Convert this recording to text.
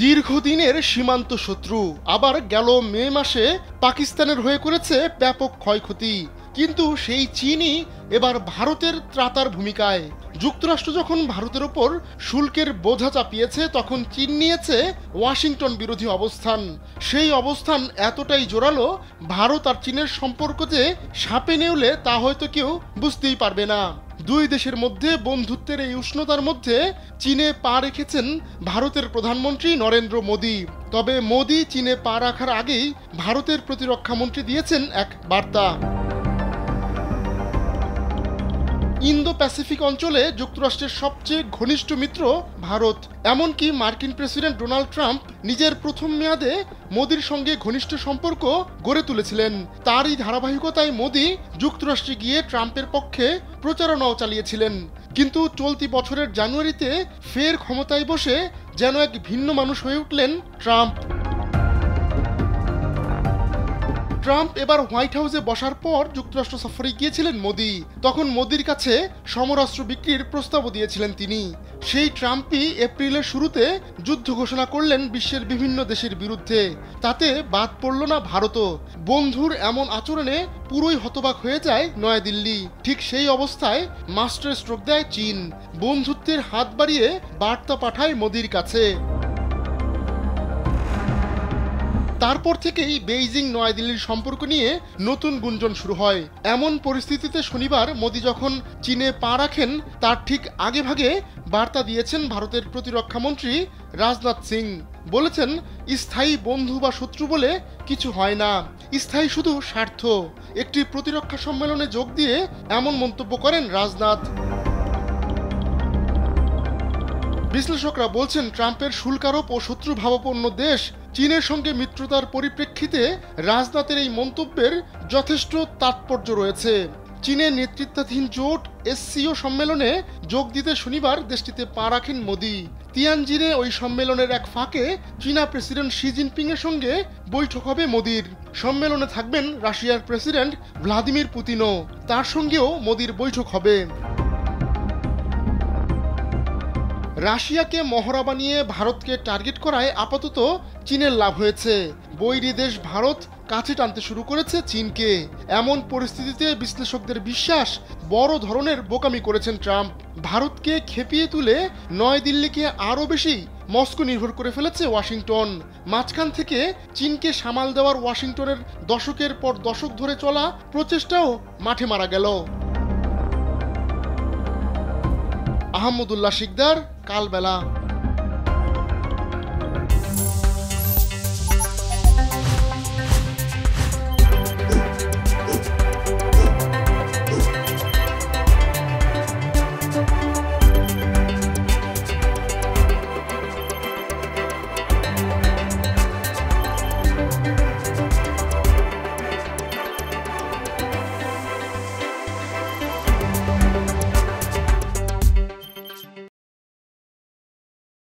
দীর্ঘদিনের সীমান্ত শত্রু আবার গেল মে মাসে পাকিস্তানের হয়ে করেছে ব্যাপক ক্ষয়ক্ষতি, কিন্তু সেই চীনই এবার ভারতের ত্রাতার ভূমিকায়। যুক্তরাষ্ট্র যখন ভারতের ওপর শুল্কের বোঝা চাপিয়েছে, তখন চীন নিয়েছে ওয়াশিংটন বিরোধী অবস্থান। সেই অবস্থান এতটাই জোরালো, ভারত আর চীনের সম্পর্ক যে সাপে নেউলে তা হয়তো কেউ বুঝতেই পারবে না। দুই দেশের মধ্যে বন্ধুত্বের এই উষ্ণতার মধ্যে চীনে পা রেখেছেন ভারতের প্রধানমন্ত্রী নরেন্দ্র মোদী। তবে মোদী চীনে পা রাখার আগেই ভারতের প্রতিরক্ষামন্ত্রী দিয়েছেন এক বার্তা। ইন্দো প্যাসিফিক অঞ্চলে যুক্তরাষ্ট্রের সবচেয়ে ঘনিষ্ঠ মিত্র ভারত। এমনকি মার্কিন প্রেসিডেন্ট ডোনাল্ড ট্রাম্প নিজের প্রথম মেয়াদে মোদির সঙ্গে ঘনিষ্ঠ সম্পর্ক গড়ে তুলেছিলেন। তারই ধারাবাহিকতায় মোদি যুক্তরাষ্ট্রে গিয়ে ট্রাম্পের পক্ষে প্রচারণাও চালিয়েছিলেন। কিন্তু চলতি বছরের জানুয়ারিতে ফের ক্ষমতায় বসে যেন এক ভিন্ন মানুষ হয়ে উঠলেন ট্রাম্প। ট্রাম্প এবার হোয়াইট হাউসে বসার পর যুক্তরাষ্ট্র সফরে গিয়েছিলেন মোদি। তখন মোদির কাছে সমরাস্ত্র বিক্রির প্রস্তাবও দিয়েছিলেন তিনি। সেই ট্রাম্পই এপ্রিলের শুরুতে যুদ্ধ ঘোষণা করলেন বিশ্বের বিভিন্ন দেশের বিরুদ্ধে। তাতে বাদ পড়ল না ভারতও। বন্ধুর এমন আচরণে পুরোই হতবাক হয়ে যায় নয়াদিল্লি। ঠিক সেই অবস্থায় মাস্টার স্ট্রোক দেয় চীন। বন্ধুত্বের হাত বাড়িয়ে বার্তা পাঠায় মোদির কাছে। তারপর থেকেই বেইজিং নয়াদিল্লির সম্পর্ক নিয়ে নতুন গুঞ্জন শুরু হয়। এমন পরিস্থিতিতে শনিবার মোদি যখন চীনে পা রাখেন, তার ঠিক আগেভাগে বার্তা দিয়েছেন ভারতের প্রতিরক্ষামন্ত্রী রাজনাথ সিং। বলেছেন, স্থায়ী বন্ধু বা শত্রু বলে কিছু হয় না, স্থায়ী শুধু স্বার্থ। একটি প্রতিরক্ষা সম্মেলনে যোগ দিয়ে এমন মন্তব্য করেন রাজনাথ। বিশ্লেষকরা বলছেন, ট্রাম্পের শুল্কারোপ ও শত্রুভাবাপন্ন দেশ চীনের সঙ্গে মিত্রতার পরিপ্রেক্ষিতে রাজনাথের এই মন্তব্যের যথেষ্ট তাৎপর্য রয়েছে। চীনের নেতৃত্বাধীন জোট এসসিও সম্মেলনে যোগ দিতে শনিবার দেশটিতে পা রাখেন মোদি। তিয়ানজিনে ওই সম্মেলনের এক ফাঁকে চীনা প্রেসিডেন্ট শি জিনপিং এর সঙ্গে বৈঠক হবে মোদির। সম্মেলনে থাকবেন রাশিয়ার প্রেসিডেন্ট ভ্লাদিমির পুতিনও, তার সঙ্গেও মোদির বৈঠক হবে। রাশিয়াকে মহড়া বানিয়ে ভারতকে টার্গেট করায় আপাতত চীনের লাভ হয়েছে। বৈরী দেশ ভারত কাছে টানতে শুরু করেছে চীনকে। এমন পরিস্থিতিতে বিশ্লেষকদের বিশ্বাস, বড় ধরনের বোকামি করেছেন ট্রাম্প। ভারতকে খেপিয়ে তুলে নয়াদিল্লিকে আরও বেশি মস্কো নির্ভর করে ফেলেছে ওয়াশিংটন। মাঝখান থেকে চীনকে সামাল দেওয়ার ওয়াশিংটনের দশকের পর দশক ধরে চলা প্রচেষ্টাও মাঠে মারা গেল। আহমদুল্লাহ শিকদার, কালবেলা।